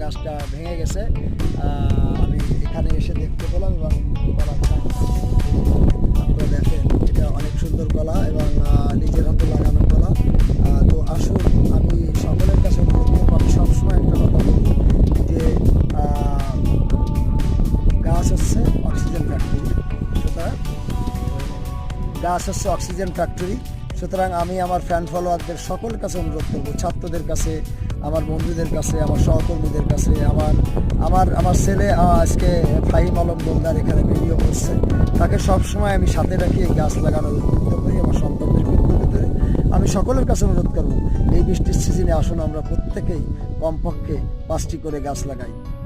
গাছটা ভেঙে গেছে। আমি এখানে এসে দেখতে পেলাম এবং কলাটা আপনারা দেখেন, এটা অনেক সুন্দর কলা এবং নিজের হাতে লাগানো কলা। তো আসুন, আমি সকলের কাছে অনুরোধ করব, আমি সবসময় একটা কথা বলি যে গাছ হচ্ছে অক্সিজেন ফ্যাক্টরি। সুতরাং গাছ হচ্ছে অক্সিজেন ফ্যাক্টরি। সুতরাং আমি আমার ফ্যান ফলোয়ারদের সকলের কাছে অনুরোধ করব, ছাত্রদের কাছে, আমার বন্ধুদের কাছে, আমার সহকর্মীদের কাছে, আমার ছেলে আজকে ফাহিম আলম গোলদার এখানে ভিডিও করছে, তাকে সবসময় আমি সাথে রাখি, এই গাছ লাগানোর উদ্বুদ্ধ করি, আমার সন্তানদের উদ্বুদ্ধ করি। আমি সকলের কাছে অনুরোধ করব, এই বৃষ্টির সিজনে আসুন আমরা প্রত্যেকেই কমপক্ষে 5টি করে গাছ লাগাই।